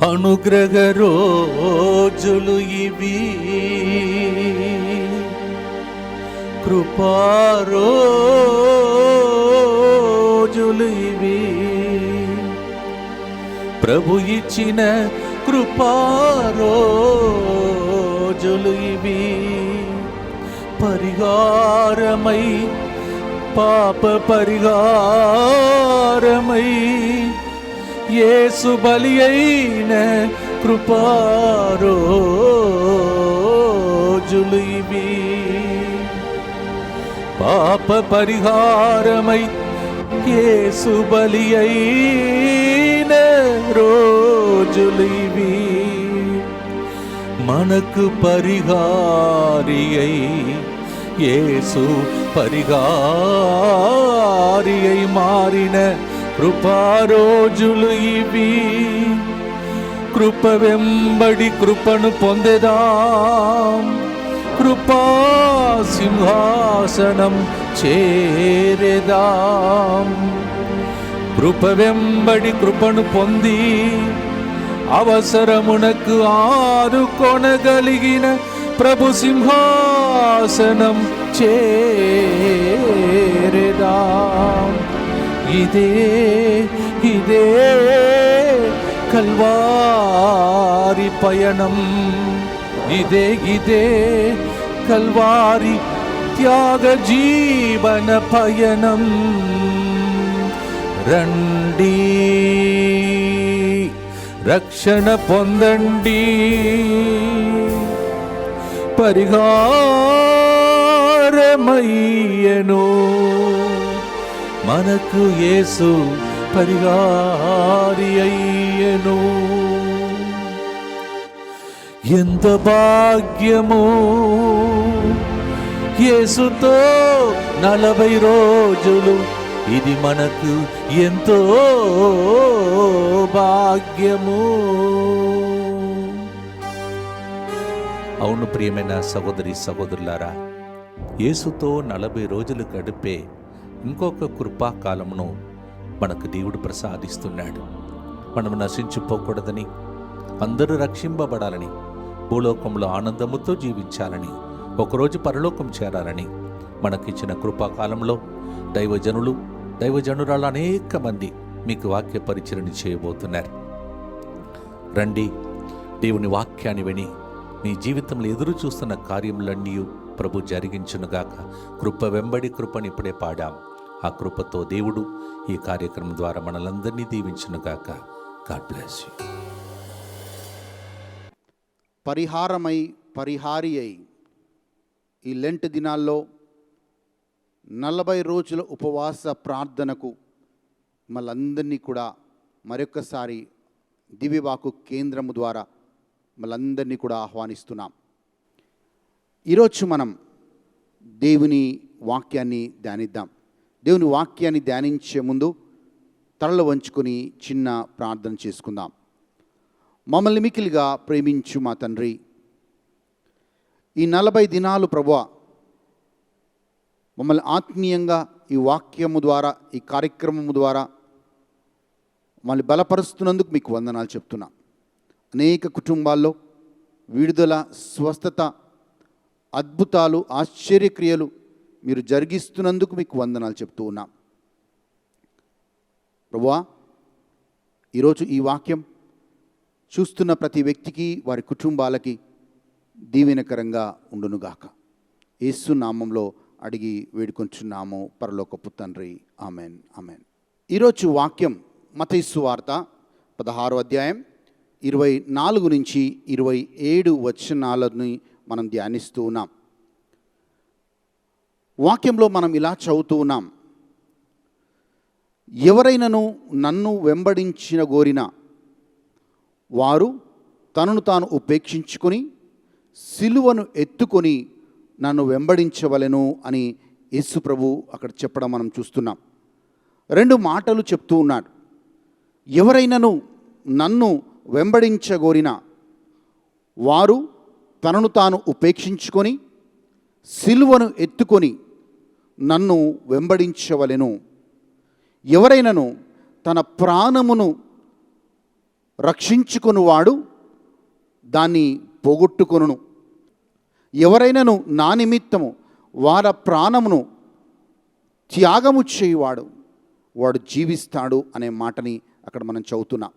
అనుగ్రహ రోజులు ఇవి, కృపా రోజులు ఇవి, ప్రభు ఇచ్చిన కృపా రోజులు ఇవి. పరిహారమై పాప పరిహారమై యేసు బలి అయిన కృపా రోజులు ఇవి. పాప పరిహారమై యేసు బలి అయిన రోజులు ఇవి. మనకు పరిహారి అయి యేసు పరిహారి అయి మారిన కృపా రోజులు ఇవి. కృప వెంబడి కృపను పొందెదాం, కృపా సింహాసనం చేరెదాం. కృప వెంబడి కృపను పొంది అవసరమునకు ఆదుకొనగలిగిన ప్రభు సింహాసనం చేరెదాం. ఇదే కల్వారి పయనం, ఇదే కల్వారి త్యాగ జీవన పయనం. రండి రక్షణ పొందండి, పరిహారమయ్యను మనకు యేసు పరిహారి అయ్యను. ఎంత భాగ్యము యేసుతో 40 రోజులు, ఇది మనకు ఎంతో భాగ్యము. అవును ప్రియమైన సహోదరి సహోదరులారా, యేసుతో 40 రోజులు గడిపే ఇంకొక కృపాకాలమును మనకు దేవుడు ప్రసాదిస్తున్నాడు. మనం నశించిపోకూడదని, అందరూ రక్షింపబడాలని, భూలోకంలో ఆనందముతో జీవించాలని, ఒకరోజు పరలోకం చేరాలని మనకిచ్చిన కృపాకాలంలో దైవజనులు దైవజనురాలు అనేక మంది మీకు వాక్య పరిచరణ చేయబోతున్నారు. రండి, దేవుని వాక్యాన్ని విని మీ జీవితంలో ఎదురు చూస్తున్న కార్యములన్నీ ప్రభు జరిగించునుగాక. కృప వెంబడి కృపని ఇప్పుడే పాడాం. ఆ కృపతో దేవుడు ఈ కార్యక్రమం ద్వారా మనలందరినీ దీవించునుగాక. God bless you. పరిహారమై పరిహారి అయి ఈ లెంట్ దినాల్లో 40 రోజుల ఉపవాస ప్రార్థనకు మళ్ళందరినీ కూడా మరొకసారి దివ్యవాకు కేంద్రము ద్వారా మళ్ళందరినీ కూడా ఆహ్వానిస్తున్నాం. ఈరోజు మనం దేవుని వాక్యాన్ని ధ్యానిద్దాం. దేవుని వాక్యాన్ని ధ్యానించే ముందు తలలు వంచుకొని చిన్న ప్రార్థన చేసుకుందాం. మమ్మల్ని మిక్కిలిగా ప్రేమించు మా తండ్రి, ఈ 40 దినాలు ప్రభువా మమ్మల్ని ఆత్మీయంగా ఈ వాక్యము ద్వారా, ఈ కార్యక్రమము ద్వారా మమ్మల్ని బలపరుస్తున్నందుకు మీకు వందనాలు చెప్తున్నా. అనేక కుటుంబాల్లో విడుదల, స్వస్థత, అద్భుతాలు, ఆశ్చర్యక్రియలు మీరు జరిగిస్తున్నందుకు మీకు వందనాలు చెప్తూ ఉన్నాం. ప్రభువా, ఈరోజు ఈ వాక్యం చూస్తున్న ప్రతి వ్యక్తికి, వారి కుటుంబాలకి దీవెనకరంగా ఉండునుగాక. యేసు నామంలో అడిగి వేడుకొంచున్నాము పరలోకపు తండ్రి. Amen, amen. ఈరోజు వాక్యం మత్తయి సువార్త 16వ అధ్యాయం 24 నుంచి 27 వచనాలని మనం ధ్యానిస్తూ ఉన్నాం. వాక్యంలో మనం ఇలా చదువుతూ ఉన్నాం. ఎవరైనను నన్ను వెంబడించిన గోరిన వారు తనను తాను ఉపేక్షించుకొని సిలువను ఎత్తుకొని నన్ను వెంబడించవలెను అని యేసు ప్రభు అక్కడ చెప్పడం మనం చూస్తున్నాం. 2 మాటలు చెప్తూ ఉన్నాడు. ఎవరైనను నన్ను వెంబడించగోరిన వారు తనను తాను ఉపేక్షించుకొని సిలువను ఎత్తుకొని నన్ను వెంబడించవలెను. ఎవరైనను తన ప్రాణమును రక్షించుకొనువాడు దాన్ని పోగొట్టుకొనును. ఎవరైనాను నా నిమిత్తము వారి ప్రాణమును త్యాగము చేయువాడు వాడు జీవిస్తాడు అనే మాటని అక్కడ మనం చదువుతున్నాం.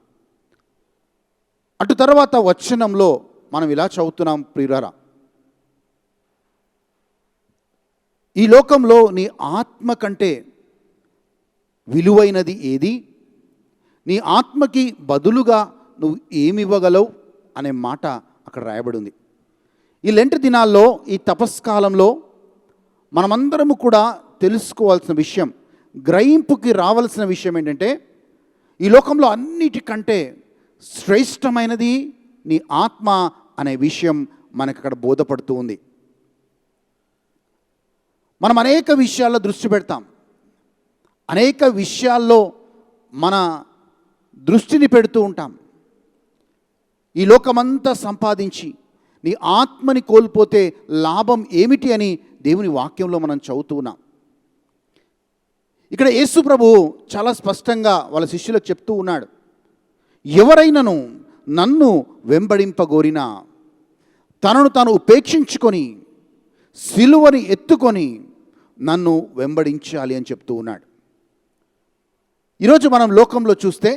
అటు తర్వాత వచనంలో మనం ఇలా చదువుతున్నాం, ప్రియులారా, ఈ లోకంలో నీ ఆత్మ కంటే విలువైనది ఏది? నీ ఆత్మకి బదులుగా నువ్వు ఏమివ్వగలవు అనే మాట అక్కడ రాయబడి ఉంది. ఈ లెంట్ దినాల్లో, ఈ తపస్కాలంలో మనమందరము కూడా తెలుసుకోవాల్సిన విషయం, గ్రహింపుకి రావాల్సిన విషయం ఏంటంటే, ఈ లోకంలో అన్నిటికంటే శ్రేష్టమైనది నీ ఆత్మ అనే విషయం మనకు అక్కడ బోధపడుతూ ఉంది. మనం అనేక విషయాల్లో దృష్టి పెడతాం, అనేక విషయాల్లో మన దృష్టిని పెడుతూ ఉంటాం. ఈ లోకమంతా సంపాదించి నీ ఆత్మని కోల్పోతే లాభం ఏమిటి అని దేవుని వాక్యంలో మనం చదువుతూ ఉన్నాం. ఇక్కడ యేసు ప్రభువు చాలా స్పష్టంగా వాళ్ళ శిష్యులకు చెప్తూ ఉన్నాడు, ఎవరైనాను నన్ను వెంబడింపగోరినా తనను తాను ఉపేక్షించుకొని సిలువని ఎత్తుకొని నన్ను వెంబడించాలి అని చెప్తూ ఉన్నాడు. ఈరోజు మనం లోకంలో చూస్తే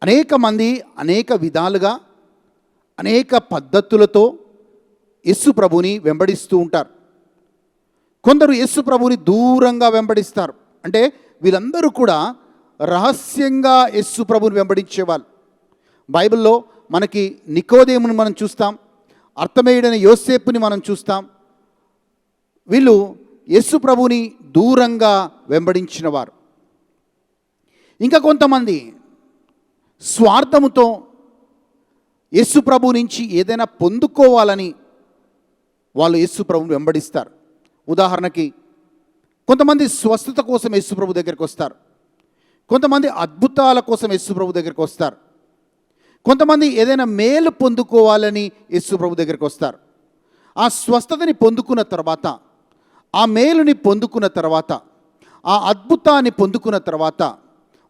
అనేక మంది అనేక విధాలుగా అనేక పద్ధతులతో యేసు ప్రభుని వెంబడిస్తూ ఉంటారు. కొందరు యేసు ప్రభుని దూరంగా వెంబడిస్తారు. అంటే వీళ్ళందరూ కూడా రహస్యంగా యేసు ప్రభుని వెంబడించేవాళ్ళు. బైబిల్లో మనకి నికోదేముని మనం చూస్తాం, అర్థమేయుడైన యోసేపుని మనం చూస్తాం. వీళ్ళు యేసు ప్రభుని దూరంగా వెంబడించిన వారు. ఇంకా కొంతమంది స్వార్థముతో యేసు ప్రభు నుంచి ఏదైనా పొందుకోవాలని వాళ్ళు యేసు ప్రభుని వెంబడిస్తారు. ఉదాహరణకి కొంతమంది స్వస్థత కోసం యేసు ప్రభు దగ్గరికి వస్తారు, కొంతమంది అద్భుతాల కోసం యేసు ప్రభు దగ్గరికి వస్తారు, కొంతమంది ఏదైనా మేలు పొందుకోవాలని యేసు ప్రభు దగ్గరికి వస్తారు. ఆ స్వస్థతని పొందుకున్న తర్వాత, ఆ మేలుని పొందుకున్న తర్వాత, ఆ అద్భుతాన్ని పొందుకున్న తర్వాత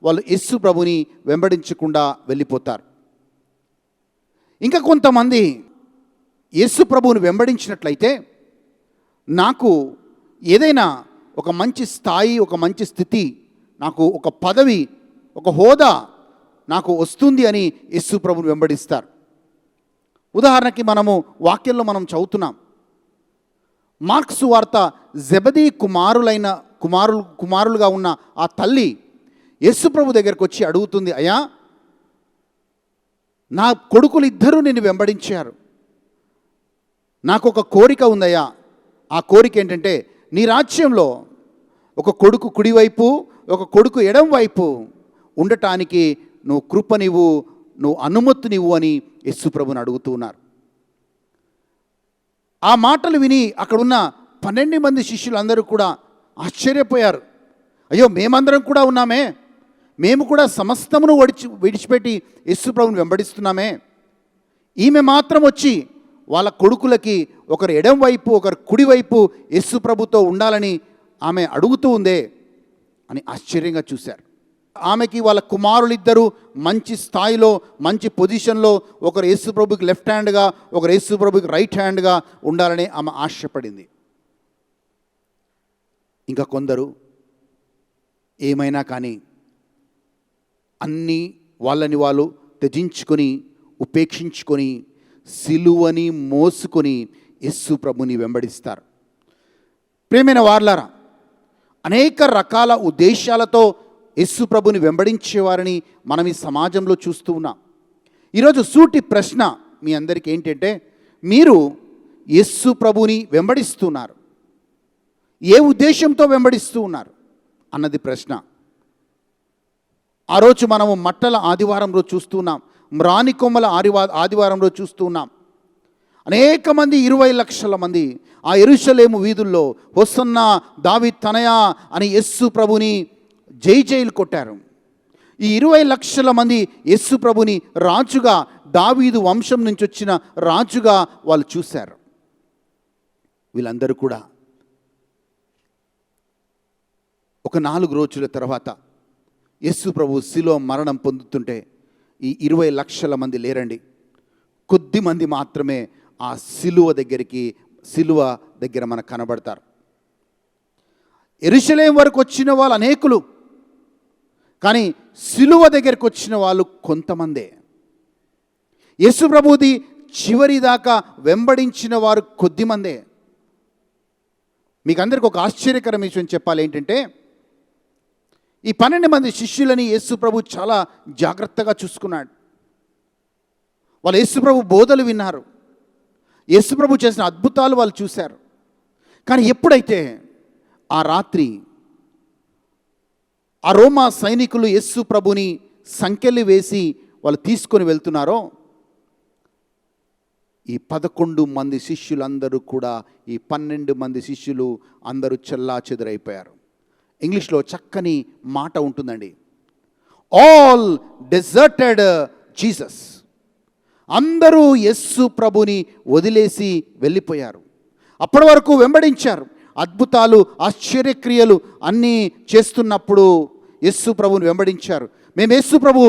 వాళ్ళు యేసు ప్రభుని వెంబడించకుండా వెళ్ళిపోతారు. ఇంకా కొంతమంది యేసు ప్రభువుని వెంబడించినట్లయితే నాకు ఏదైనా ఒక మంచి స్థాయి, ఒక మంచి స్థితి, నాకు ఒక పదవి, ఒక హోదా నాకు వస్తుంది అని యేసు ప్రభువుని వెంబడిస్తారు. ఉదాహరణకి మనము వాక్యంలో మనం చదువుతున్నాం, మార్కు సువార్త జెబెదీ కుమారులుగా ఉన్న ఆ తల్లి యేసు ప్రభు దగ్గరికి వచ్చి అడుగుతుంది, అయ్యా నా కొడుకులు ఇద్దరూ నిన్ను వెంబడించారు, నాకు ఒక కోరిక ఉందయ్యా. ఆ కోరిక ఏంటంటే నీ రాజ్యంలో ఒక కొడుకు కుడివైపు, ఒక కొడుకు ఎడం వైపు ఉండటానికి నువ్వు కృపనివ్వు, నువ్వు అనుమతినివ్వు అని యేసు ప్రభుని అడుగుతూ ఉన్నారు. ఆ మాటలు విని అక్కడున్న 12 మంది శిష్యులు అందరూ కూడా ఆశ్చర్యపోయారు. అయ్యో, మేమందరం కూడా ఉన్నామే, మేము కూడా సమస్తమును విడిచిపెట్టి యేసు ప్రభుని వెంబడిస్తున్నామే, ఈమె మాత్రం వచ్చి వాళ్ళ కొడుకులకి ఒకరు ఎడం వైపు ఒకరు కుడివైపు యేసు ప్రభుతో ఉండాలని ఆమె అడుగుతూ ఉందే అని ఆశ్చర్యంగా చూశారు. ఆమెకి వాళ్ళ కుమారులిద్దరూ మంచి స్థాయిలో, మంచి పొజిషన్లో, ఒకరు యేసు ప్రభుకి లెఫ్ట్ హ్యాండ్గా, ఒకరు యేసు ప్రభుకి రైట్ హ్యాండ్గా ఉండాలని ఆమె ఆశపడింది. ఇంకా కొందరు ఏమైనా కానీ అన్నీ వాళ్ళని వాళ్ళు త్యజించుకొని, ఉపేక్షించుకొని, సిలువని మోసుకొని యేసు ప్రభుని వెంబడిస్తారు. ప్రియమైన వారలారా, అనేక రకాల ఉద్దేశాలతో యేసు ప్రభుని వెంబడించేవారిని మనం ఈ సమాజంలో చూస్తూ ఉన్నాం. ఈరోజు సూటి ప్రశ్న మీ అందరికీ ఏంటంటే, మీరు యేసు ప్రభుని వెంబడిస్తున్నారు, ఏ ఉద్దేశంతో వెంబడిస్తూ ఉన్నారు అన్నది ప్రశ్న. ఆ రోజు మనము మట్టల ఆదివారం రోజు చూస్తున్నాం, మ్రాని కొమ్మల ఆదివారం రోజు చూస్తున్నాం. అనేక మంది, 20 లక్షల మంది ఆ యెరూషలేము వీధుల్లో హోసన్నా దావీదు తనయా అని యేసు ప్రభుని జై జైలు కొట్టారు. ఈ 20 లక్షల మంది యేసు ప్రభుని రాజుగా, దావీదు వంశం నుంచి వచ్చిన రాజుగా వాళ్ళు చూశారు. వీళ్ళందరూ కూడా ఒక 4 రోజుల తర్వాత యేసు ప్రభు శిలువ మరణం పొందుతుంటే ఈ 20 లక్షల మంది లేరండి. కొద్ది మంది మాత్రమే ఆ సిలువ దగ్గర మనకు కనబడతారు. యెరూషలేము వరకు వచ్చిన వాళ్ళు అనేకులు, కానీ సిలువ దగ్గరికి వచ్చిన వాళ్ళు కొంతమందే. యేసు ప్రభుది చివరి దాకా వెంబడించిన వారు కొద్దిమందే. మీకు అందరికి ఒక ఆశ్చర్యకరమైన విషయం చెప్పాలి. ఏంటంటే ఈ 12 మంది శిష్యులని యేసు ప్రభు చాలా జాగ్రత్తగా చూసుకున్నాడు. వాళ్ళు యేసు ప్రభు బోధలు విన్నారు, యేసు ప్రభు చేసిన అద్భుతాలు వాళ్ళు చూశారు. కానీ ఎప్పుడైతే ఆ రాత్రి ఆ రోమా సైనికులు యేసు ప్రభుని సంకెళ్ళు వేసి వాళ్ళు తీసుకొని వెళ్తున్నారో, ఈ 11 మంది శిష్యులందరూ కూడా, ఈ 12 మంది శిష్యులు అందరూ చెల్లాచెదురైపోయారు. ఇంగ్లీష్లో చక్కని మాట ఉంటుందండి, ఆల్ డెజర్టెడ్ జీసస్. అందరూ యేసు ప్రభుని వదిలేసి వెళ్ళిపోయారు. అప్పటి వరకు వెంబడించారు, అద్భుతాలు ఆశ్చర్యక్రియలు అన్నీ చేస్తున్నప్పుడు యేసు ప్రభుని వెంబడించారు. మేము యేసు ప్రభు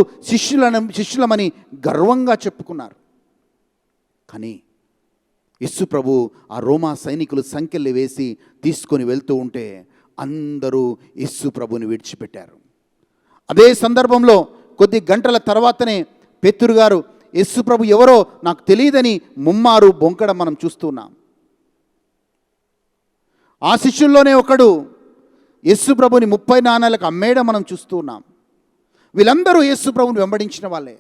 శిష్యులమని గర్వంగా చెప్పుకున్నారు. కానీ యేసు ప్రభు ఆ రోమా సైనికులు సంకెళ్ళు వేసి తీసుకొని వెళ్తూ ఉంటే అందరూ యేసు ప్రభుని విడిచిపెట్టారు. అదే సందర్భంలో కొద్ది గంటల తర్వాతనే పేతురు గారు యేసు ప్రభు ఎవరో నాకు తెలియదని ముమ్మారు బొంకడం మనం చూస్తున్నాం. ఆ శిష్యుల్లోనే ఒకడు యేసు ప్రభుని 30 నాణాలకు అమ్మేయడం మనం చూస్తూ ఉన్నాం. వీళ్ళందరూ యేసు ప్రభుని వెంబడించిన వాళ్ళే.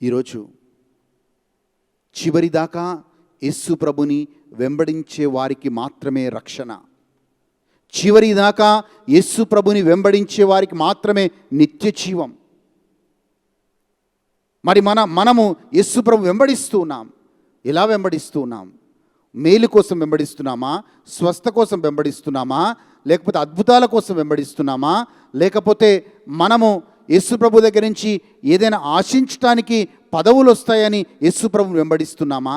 ఈరోజు చివరి దాకా యేసు ప్రభుని వెంబడించే వారికి మాత్రమే రక్షణ. చివరి దాకా యేసు ప్రభుని వెంబడించే వారికి మాత్రమే నిత్య జీవం. మరి మనము యేసు ప్రభు వెంబడిస్తూ ఉన్నాం. ఎలా వెంబడిస్తూ ఉన్నాం? మేలు కోసం వెంబడిస్తున్నామా? స్వస్థ కోసం వెంబడిస్తున్నామా? లేకపోతే అద్భుతాల కోసం వెంబడిస్తున్నామా? లేకపోతే మనము యేసు ప్రభు దగ్గర నుంచి ఏదైనా ఆశించటానికి పదవులు వస్తాయని యేసు ప్రభుని వెంబడిస్తున్నామా?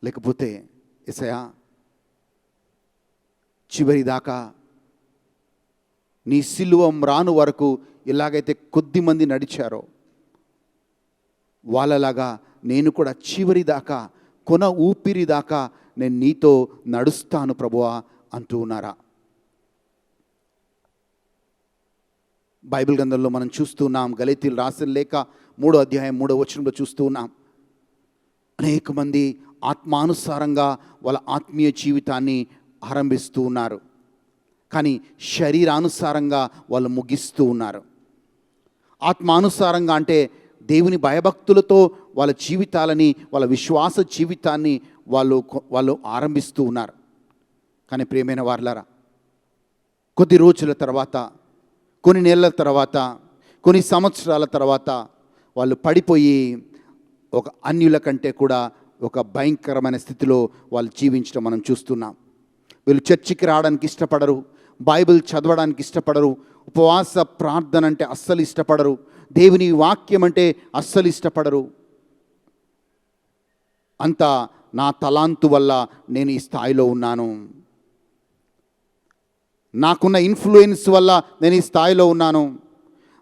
లేకపోతే యేసయ్యా చివరి దాకా నీ సిలువ మ్రాను వరకు ఎలాగైతే కొద్ది మంది నడిచారో వాళ్ళలాగా నేను కూడా చివరి దాకా, కొన ఊపిరి దాకా నేను నీతో నడుస్తాను ప్రభువా అంటూ ఉన్నారా? బైబిల్ గ్రంథంలో మనం చూస్తున్నాం, గలతీయులు రాసిన లేఖ 3వ అధ్యాయం 3వ వచనంలో చూస్తూ ఉన్నాం. అనేక మంది ఆత్మానుసారంగా వాళ్ళ ఆత్మీయ జీవితాన్ని ఆరంభిస్తూ ఉన్నారు, కానీ శరీరానుసారంగా వాళ్ళు ముగిస్తూ ఉన్నారు. ఆత్మానుసారంగా అంటే దేవుని భయభక్తులతో వాళ్ళ జీవితాలని, వాళ్ళ విశ్వాస జీవితాన్ని వాళ్ళు ఆరంభిస్తూ ఉన్నారు. కానీ ప్రియమైన వారలారా, కొద్ది రోజుల తర్వాత, కొన్ని నెలల తర్వాత, కొన్ని సంవత్సరాల తర్వాత వాళ్ళు పడిపోయి ఒక అన్యుల కంటే కూడా ఒక భయంకరమైన స్థితిలో వాళ్ళు జీవించడం మనం చూస్తున్నాం. వీళ్ళు చర్చికి రావడానికి ఇష్టపడరు, బైబిల్ చదవడానికి ఇష్టపడరు, ఉపవాస ప్రార్థన అంటే అస్సలు ఇష్టపడరు, దేవుని వాక్యం అంటే అస్సలు ఇష్టపడరు. అంతా నా తలాంతు వల్ల నేను ఈ స్థాయిలో ఉన్నాను, నాకున్న ఇన్ఫ్లుయెన్స్ వల్ల నేను ఈ స్థాయిలో ఉన్నాను,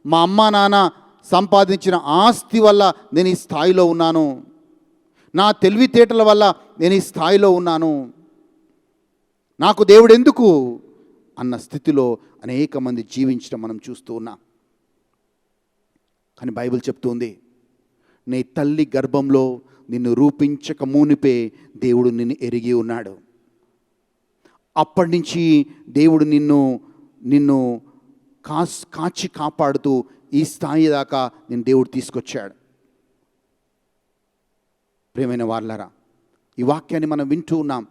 మా అమ్మ నాన్న సంపాదించిన ఆస్తి వల్ల నేను ఈ స్థాయిలో ఉన్నాను, నా తెలివితేటల వల్ల నేను ఈ స్థాయిలో ఉన్నాను, నాకు దేవుడు ఎందుకు అన్న స్థితిలో అనేక మంది జీవించడం మనం చూస్తూ ఉన్నాం. కానీ బైబిల్ చెప్తుంది, నీ తల్లి గర్భంలో నిన్ను రూపించక మునిపే దేవుడు నిన్ను ఎరిగి ఉన్నాడు. అప్పటి నుంచి దేవుడు నిన్ను కాచి కాపాడుతూ ఈ స్థాయి దాకా నేను దేవుడు తీసుకొచ్చాడు. ప్రియమైన వారలారా, ఈ వాక్యాన్ని మనం వింటూ ఉన్నాం.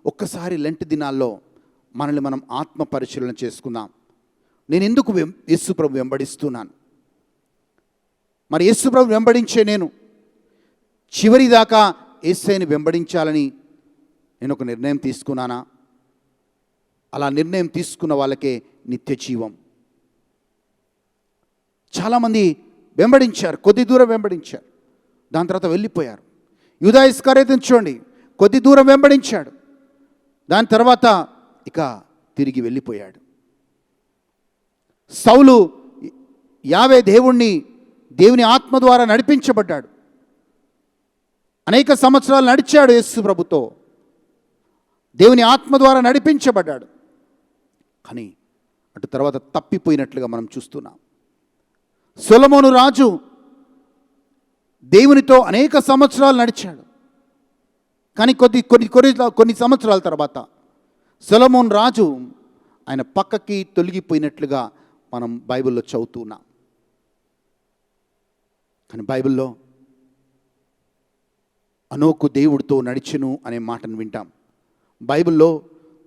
ఒక్కసారి లెంట్ దినాల్లో మనల్ని మనం ఆత్మ పరిశీలన చేసుకుందాం. నేను ఎందుకు యేసు ప్రభు వెంబడిస్తున్నాను? మరి యేసు ప్రభు వెంబడించే నేను చివరి దాకా యేసయ్యని వెంబడించాలని నేను ఒక నిర్ణయం తీసుకున్నానా? అలా నిర్ణయం తీసుకున్న వాళ్ళకే నిత్య జీవం. చాలామంది వెంబడించారు, కొద్ది దూరం వెంబడించారు, దాని తర్వాత వెళ్ళిపోయారు. యూదా ఇస్కరియోతును చూడండి, కొద్ది దూరం వెంబడించాడు, దాని తర్వాత ఇక తిరిగి వెళ్ళిపోయాడు. సౌలు యావే దేవుని ఆత్మ ద్వారా నడిపించబడ్డాడు. అనేక సంవత్సరాలు నడిచాడు యేసు ప్రభుతో, దేవుని ఆత్మ ద్వారా నడిపించబడ్డాడు. కానీ అటు తర్వాత తప్పిపోయినట్లుగా మనం చూస్తున్నాం. సొలొమోను రాజు దేవునితో అనేక సంవత్సరాలు నడిచాడు. కానీ కొన్ని సంవత్సరాల తర్వాత సొలొమోను రాజు ఆయన పక్కకి తొలగిపోయినట్లుగా మనం బైబిల్లో చదువుతున్నాం. కానీ బైబిల్లో అనోకు దేవుడితో నడిచెను అనే మాటను వింటాం. బైబిల్లో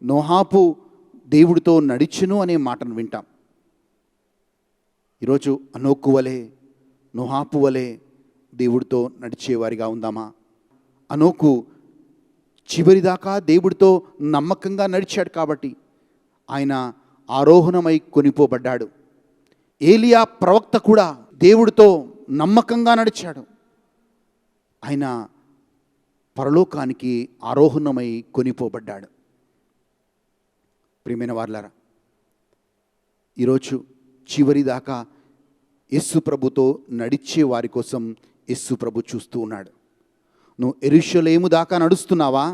నోహాపు దేవుడితో నడిచెను అనే మాటను వింటాం. ఈరోజు అనోకు వలె నోహాపు వలె దేవుడితో నడిచేవారిగా ఉందామా? అనోకు చివరిదాకా దేవుడితో నమ్మకంగా నడిచాడు కాబట్టి ఆయన ఆరోహణమై కొనిపోబడ్డాడు. ఏలియా ప్రవక్త కూడా దేవుడితో నమ్మకంగా నడిచాడు. ఆయన పరలోకానికి ఆరోహణమై కొనిపోబడ్డాడు. ప్రియమైన వారలారా, ఈరోజు చివరి దాకా యేసు ప్రభుతో నడిచే వారి కోసం యేసు ప్రభు చూస్తూ ఉన్నాడు. నువ్వు యెరూషలేము దాకా నడుస్తున్నావా,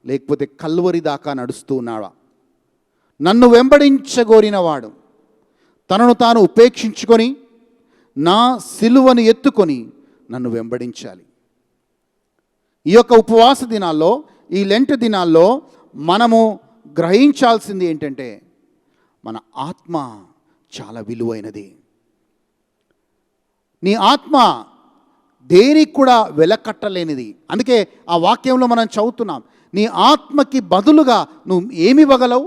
లేకపోతే కల్వరి దాకా నడుస్తూ ఉన్నావా? నన్ను వెంబడించగోరినవాడు తనను తాను ఉపేక్షించుకొని నా సిలువను ఎత్తుకొని నన్ను వెంబడించాలి. ఈ యొక్క ఉపవాస దినాల్లో, ఈ లెంట్ దినాల్లో మనము గ్రహించాల్సింది ఏంటంటే మన ఆత్మ చాలా విలువైనది. నీ ఆత్మ దేనికి కూడా వెలకట్టలేనిది. అందుకే ఆ వాక్యంలో మనం చదువుతున్నాం, నీ ఆత్మకి బదులుగా నువ్వు ఏమి ఇవ్వగలవు?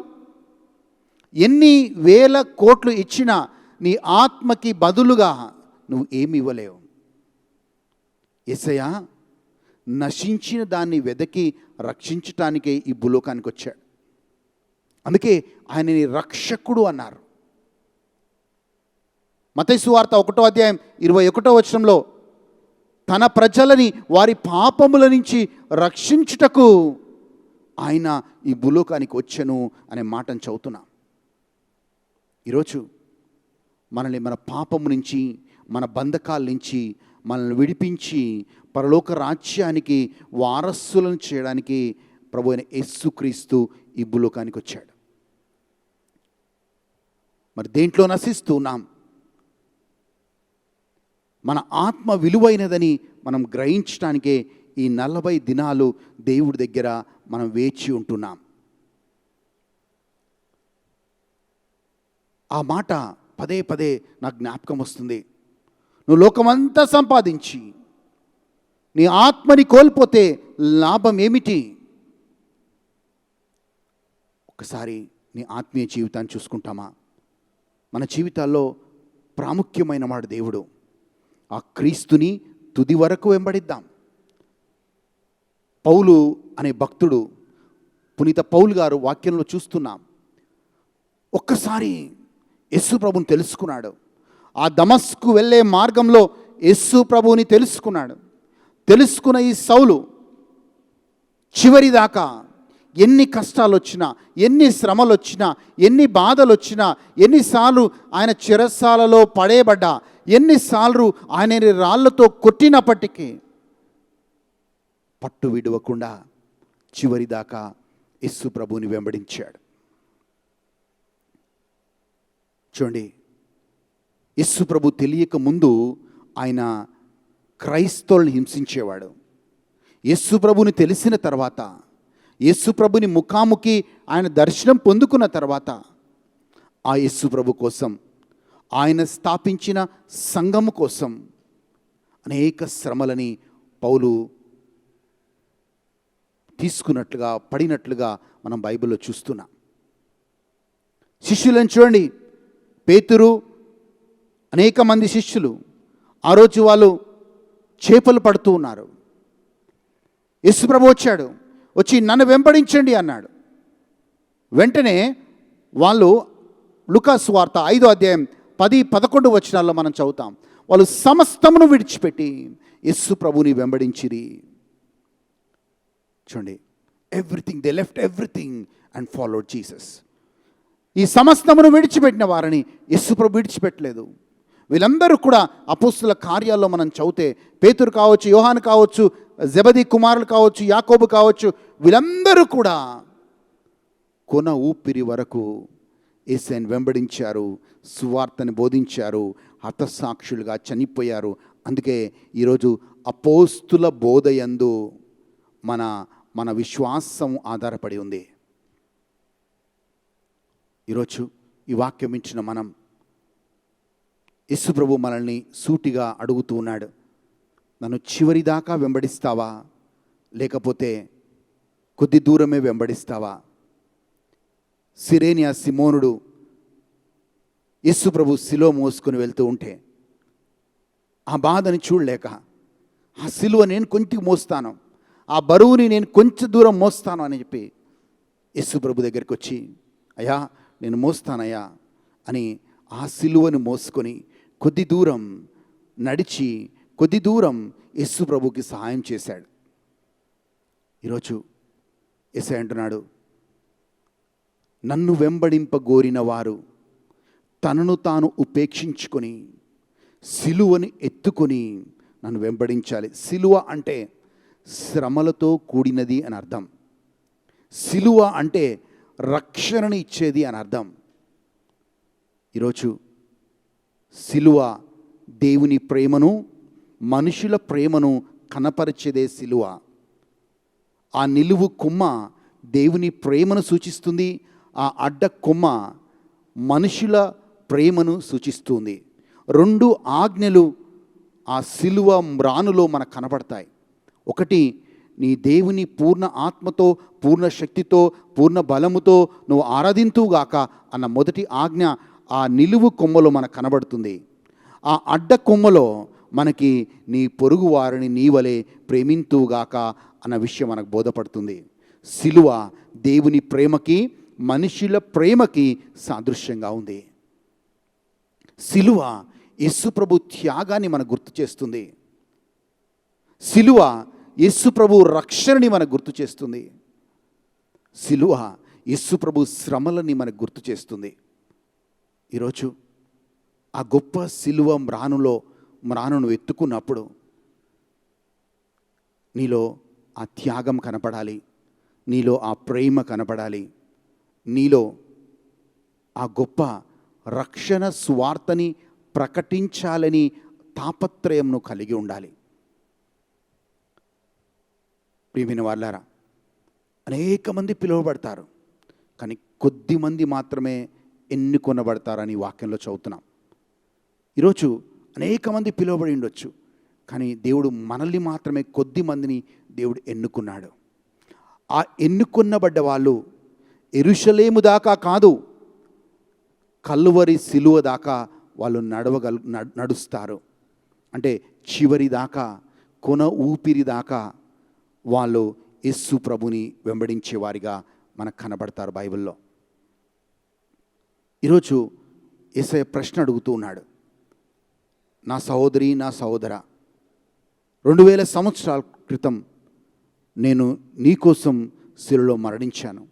ఎన్ని వేల కోట్లు ఇచ్చినా నీ ఆత్మకి బదులుగా నువ్వు ఏమి ఇవ్వలేవు. యేసయ్య నశించిన దాన్ని వెదకి రక్షించటానికే ఈ భూలోకానికి వచ్చాడు. అందుకే ఆయనని రక్షకుడు అన్నారు. మత్తయి సువార్త 1వ అధ్యాయం 21వ వచనంలో తన ప్రజలని వారి పాపముల నుంచి రక్షించుటకు ఆయన ఈ భూలోకానికి వచ్చెను అనే మాటను చదువుతున్నాం. ఈరోజు మనల్ని మన పాపము నుంచి, మన బంధకాల నుంచి మనల్ని విడిపించి పరలోక రాజ్యానికి వారసులను చేయడానికి ప్రభు అయిన యేసుక్రీస్తు ఈ భూలోకానికి వచ్చాడు. మరి దేంట్లో నశిస్తున్నాం? మన ఆత్మ విలువైనదని మనం గ్రహించడానికే ఈ 40 దినాలు దేవుడి దగ్గర మనం వేచి ఉంటున్నాం. ఆ మాట పదే పదే నాకు జ్ఞాపకం వస్తుంది. నువ్వు లోకమంతా సంపాదించి నీ ఆత్మని కోల్పోతే లాభం ఏమిటి? ఒకసారి నీ ఆత్మీయ జీవితాన్ని చూసుకుంటామా? మన జీవితాల్లో ప్రాముఖ్యమైన వాడు దేవుడు. ఆ క్రీస్తుని తుది వరకు వెంబడిద్దాం. పౌలు అనే భక్తుడు, పునీత పౌలు గారు వాక్యంలో చూస్తున్నాం, ఒక్కసారి యేసు ప్రభుని తెలుసుకున్నాడు. ఆ దమస్కు వెళ్ళే మార్గంలో యేసు ప్రభుని తెలుసుకున్నాడు. తెలుసుకున్న ఈ సౌలు చివరి దాకా ఎన్ని కష్టాలు వచ్చినా, ఎన్ని శ్రమలు వచ్చినా, ఎన్ని బాధలు వచ్చినా, ఎన్నిసార్లు ఆయన చెరసాలలో పడేయబడ్డా, ఎన్నిసార్లు ఆయనని రాళ్లతో కొట్టినప్పటికీ పట్టు విడవకుండా చివరి దాకా యేసు ప్రభుని వెంబడించాడు. చూడండి, యేసు ప్రభు తెలియక ముందు ఆయన క్రైస్తవుల్ని హింసించేవాడు. యేసు ప్రభుని తెలిసిన తర్వాత, యేసు ప్రభుని ముఖాముఖి ఆయన దర్శనం పొందుకున్న తర్వాత ఆ యేసు ప్రభు కోసం, ఆయన స్థాపించిన సంఘము కోసం అనేక శ్రమలని పౌలు తీసుకున్నట్లుగా, పడినట్లుగా మనం బైబిల్లో చూస్తున్నాం. శిష్యులను చూడండి, పేతురు, అనేక మంది శిష్యులు ఆ రోజు వాళ్ళు చేపలు పడుతూ ఉన్నారు. యేసు ప్రభు వచ్చాడు, వచ్చి నన్ను వెంబడించండి అన్నాడు. వెంటనే వాళ్ళు లూకా సువార్త 5వ అధ్యాయం 10-11 వచనాల్లో మనం చదువుతాం, వాళ్ళు సమస్తమును విడిచిపెట్టి యేసు ప్రభుని వెంబడించిరి. చూడండి, everything, they left everything and followed Jesus. ఈ సమస్తమును విడిచిపెట్టిన వారిని యేసుప్రభు విడిచిపెట్టలేదు. వీళ్ళందరూ కూడా అపోస్తుల కార్యాల్లో మనం చదివితే, పేతురు కావచ్చు, యోహాను కావచ్చు, జెబెదీ కుమారులు కావచ్చు, యాకోబు కావచ్చు, వీళ్ళందరూ కూడా కొన ఊపిరి వరకు యేసుని వెంబడించారు, సువార్తని బోధించారు, హతసాక్షులుగా చనిపోయారు. అందుకే ఈరోజు అపోస్తుల బోధయందు మన విశ్వాసం ఆధారపడి ఉంది. ఈరోజు ఈ వాక్యం ఇచ్చిన మనం, యేసు ప్రభు మనల్ని సూటిగా అడుగుతూ ఉన్నాడు, నన్ను చివరి దాకా వెంబడిస్తావా, లేకపోతే కొద్ది దూరమే వెంబడిస్తావా? సిరేనియా సిమోనుడు యేసు ప్రభు శిలువ మోసుకొని వెళ్తూ ఉంటే ఆ బాధని చూడలేక, ఆ శిలువ నేను కొంచెం మోస్తాను, ఆ బరువుని నేను కొంచెం దూరం మోస్తాను అని చెప్పి యేసు ప్రభు దగ్గరికి వచ్చి, అయ్యా నేను మోస్తానయ్యా అని ఆ శిలువను మోసుకొని కొద్ది దూరం నడిచి కొద్ది దూరం యేసు ప్రభుకి సహాయం చేశాడు. ఈరోజు యేసయ్య అంటున్నాడు, నన్ను వెంబడింపగోరిన వారు తనను తాను ఉపేక్షించుకొని సిలువని ఎత్తుకొని నన్ను వెంబడించాలి. సిలువ అంటే శ్రమలతో కూడినది అని అర్థం. సిలువ అంటే రక్షణని ఇచ్చేది అని అర్థం. ఈరోజు సిలువ దేవుని ప్రేమను, మనుషుల ప్రేమను కనపరిచేదే సిలువ. ఆ నిలువు కొమ్మ దేవుని ప్రేమను సూచిస్తుంది, ఆ అడ్డ కొమ్మ మనుషుల ప్రేమను సూచిస్తుంది. రెండు ఆజ్ఞలు ఆ సిలువ మ్రానులో మనకు కనబడతాయి. ఒకటి, నీ దేవుని పూర్ణ ఆత్మతో, పూర్ణ శక్తితో, పూర్ణ బలముతో నువ్వు ఆరాధింతువుగాక అన్న మొదటి ఆజ్ఞ ఆ నిలువు కొమ్మలో మనకు కనబడుతుంది. ఆ అడ్డ కొమ్మలో మనకి నీ పొరుగు వారిని నీవలే ప్రేమింతువుగాక అన్న విషయం మనకు బోధపడుతుంది. సిలువ దేవుని ప్రేమకి, మనుషుల ప్రేమకి సాదృశ్యంగా ఉంది. సిలువ యేసు ప్రభు త్యాగాన్ని మనకు గుర్తు చేస్తుంది. సిలువ యేసు ప్రభు రక్షణని మనకు గుర్తు చేస్తుంది. సిలువ యేసు ప్రభు శ్రమలని మనకు గుర్తు చేస్తుంది. ఈరోజు ఆ గొప్ప సిలువ మ్రానును ఎత్తుకున్నప్పుడు నీలో ఆ త్యాగం కనపడాలి, నీలో ఆ ప్రేమ కనపడాలి, నీలో ఆ గొప్ప రక్షణ స్వార్థని ప్రకటించాలని తాపత్రయంను కలిగి ఉండాలి. ప్రియమైన వాళ్ళారా, అనేక మంది పిలువబడతారు, కానీ కొద్ది మంది మాత్రమే ఎన్నుకొనబడతారని వాక్యంలో చదువుతున్నాం. ఈరోజు అనేక మంది పిలువబడి ఉండొచ్చు, కానీ దేవుడు మనల్ని మాత్రమే, కొద్ది మందిని దేవుడు ఎన్నుకున్నాడు. ఆ ఎన్నుకొనబడ్డ వాళ్ళు యెరూషలేము దాకా కాదు, కల్వరి సిలువ దాకా వాళ్ళు నడుస్తారు. అంటే చివరి దాకా, కొన ఊపిరి దాకా వాళ్ళు యేసు ప్రభుని వెంబడించేవారిగా మనకు కనబడతారు బైబిల్లో. ఈరోజు యేసయ్య ప్రశ్న అడుగుతూ ఉన్నాడు, నా సహోదరి, నా సహోదరా, 2000 సంవత్సరాల క్రితం నేను నీకోసం శిలువలో మరణించాను.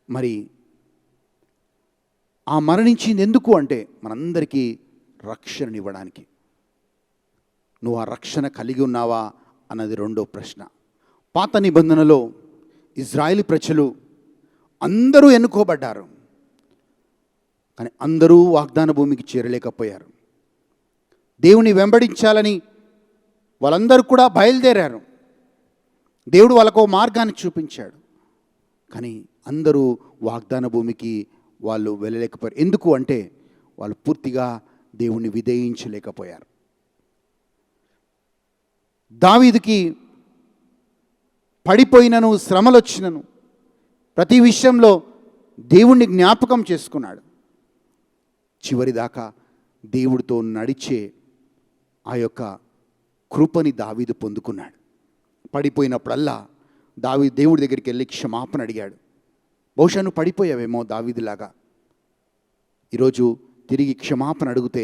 మరి ఆ మరణించింది ఎందుకు అంటే మనందరికీ రక్షణనివ్వడానికి. నువ్వు ఆ రక్షణ కలిగి ఉన్నావా అన్నది రెండో ప్రశ్న. పాత నిబంధనలో ఇజ్రాయేలు ప్రజలు అందరూ ఎన్నుకోబడ్డారు, కానీ అందరూ వాగ్దాన భూమికి చేరలేకపోయారు. దేవుని వెంబడించాలని వాళ్ళందరూ కూడా బయలుదేరారు. దేవుడు వాళ్ళకు మార్గాన్ని చూపించాడు, కానీ అందరూ వాగ్దాన భూమికి వాళ్ళు వెళ్ళలేకపోయారు. ఎందుకు అంటే వాళ్ళు పూర్తిగా దేవుణ్ణి విధేయించలేకపోయారు. దావీదుకి పడిపోయినను, శ్రమలు వచ్చినను ప్రతి విషయంలో దేవుణ్ణి జ్ఞాపకం చేసుకున్నాడు. చివరిదాకా దేవుడితో నడిచే ఆ యొక్క కృపని దావీదు పొందుకున్నాడు. పడిపోయినప్పుడల్లా దేవుడి దగ్గరికి వెళ్ళి క్షమాపణ అడిగాడు. బహుశా నువ్వు పడిపోయావేమో దావీదులాగా. ఈరోజు తిరిగి క్షమాపణ అడిగితే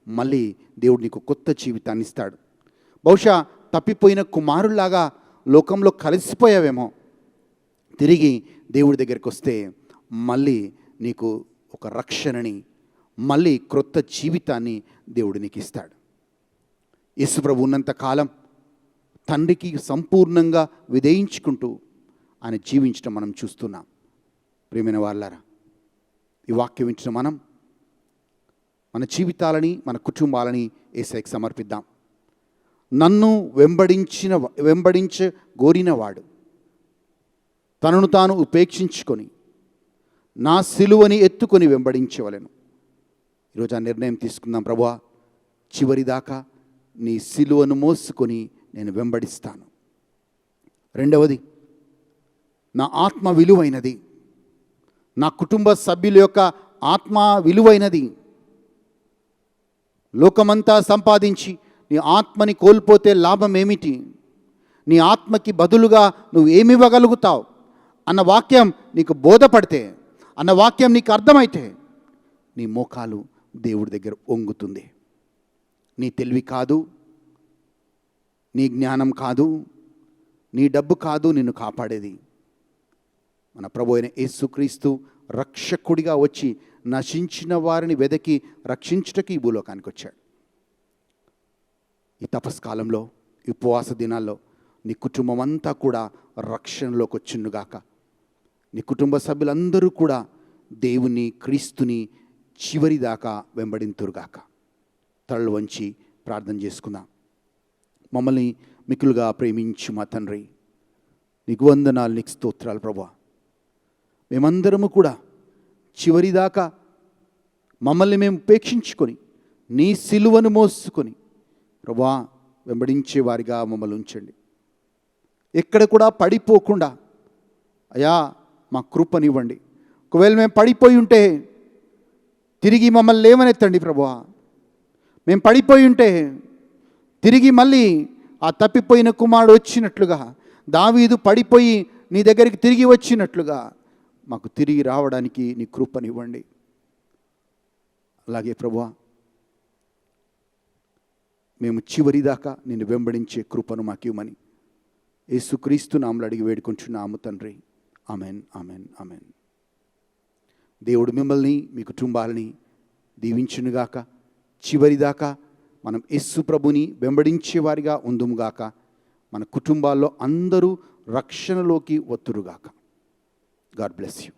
మళ్ళీ దేవుడు నీకు కొత్త జీవితాన్ని ఇస్తాడు. బహుశా తప్పిపోయిన కుమారుల్లాగా లోకంలో కలిసిపోయావేమో, తిరిగి దేవుడి దగ్గరికి వస్తే మళ్ళీ నీకు ఒక రక్షణని, మళ్ళీ క్రొత్త జీవితాన్ని దేవుడు నీకు ఇస్తాడు. యేసుప్రభు ఉన్నంత కాలం తండ్రికి సంపూర్ణంగా విధేయించుకుంటూ ఆయన జీవించడం మనం చూస్తున్నాం. ప్రియమైన వాళ్ళారా, ఈ వాక్యం వింటున్న మనం మన జీవితాలని, మన కుటుంబాలని యేసయ్యకి సమర్పిద్దాం. నన్ను వెంబడించ గోరినవాడు తనను తాను ఉపేక్షించుకొని నా సిలువని ఎత్తుకొని వెంబడించవలెను. ఈరోజు ఆ నిర్ణయం తీసుకుందాం. ప్రభువా, చివరిదాకా నీ సిలువను మోసుకొని నేను వెంబడిస్తాను. రెండవది, నా ఆత్మ విలువైనది, నా కుటుంబ సభ్యుల యొక్క ఆత్మ విలువైనది. లోకమంతా సంపాదించి నీ ఆత్మని కోల్పోతే లాభం ఏమిటి? నీ ఆత్మకి బదులుగా నువ్వు ఏమి ఇవ్వగలుగుతావు అన్న వాక్యం నీకు బోధపడితే, అన్న వాక్యం నీకు అర్థమైతే, నీ మోకాలు దేవుడి దగ్గర వంగుతుంది. నీ తెలివి కాదు, నీ జ్ఞానం కాదు, నీ డబ్బు కాదు నిన్ను కాపాడేది. మన ప్రభు అయిన యేసుక్రీస్తు రక్షకుడిగా వచ్చి నశించిన వారిని వెదకి రక్షించుటకి ఈ భూలోకానికి వచ్చాడు. ఈ తపస్కాలంలో, ఈ ఉపవాస దినాల్లో నీ కుటుంబం అంతా కూడా రక్షణలోకి వచ్చిండుగాక. నీ కుటుంబ సభ్యులందరూ కూడా దేవుని, క్రీస్తుని చివరి దాకా వెంబడింతురుగాక. తలలు వంచి ప్రార్థన చేసుకుందాం. మమ్మల్ని మిక్కులుగా ప్రేమించు మా తండ్రి, నీకు వందనాలు, నీకు స్తోత్రాలు ప్రభువా. మేమందరము కూడా చివరిదాకా మమ్మల్ని మేము ఉపేక్షించుకొని నీ సిలువను మోసుకొని ప్రభువా వెంబడించే వారిగా మమ్మల్ని ఉంచండి. ఎక్కడ కూడా పడిపోకుండా అయ్యా మా కృపనివ్వండి. ఒకవేళ మేము పడిపోయి ఉంటే తిరిగి మమ్మల్ని లేవనెత్తండి ప్రభువా. మేము పడిపోయి ఉంటే తిరిగి మళ్ళీ ఆ తప్పిపోయిన కుమారుడు వచ్చినట్లుగా, దావీదు పడిపోయి నీ దగ్గరికి తిరిగి వచ్చినట్లుగా మాకు తిరిగి రావడానికి నీ కృపనివ్వండి. అలాగే ప్రభువా, మేము చివరిదాకా నిన్ను వెంబడించే కృపను మాకు ఇవ్వమని యేసుక్రీస్తు నామములో అడిగి వేడుకుంటున్నాము తండ్రి. Amen, amen, amen. దేవుడు మిమ్మల్ని, మీ కుటుంబాలని దీవించునుగాక. చివరిదాకా మనం యేసు ప్రభుని వెంబడించేవారిగా ఉందుముగాక. మన కుటుంబాల్లో అందరూ రక్షణలోకి వత్తురుగాక. God bless you.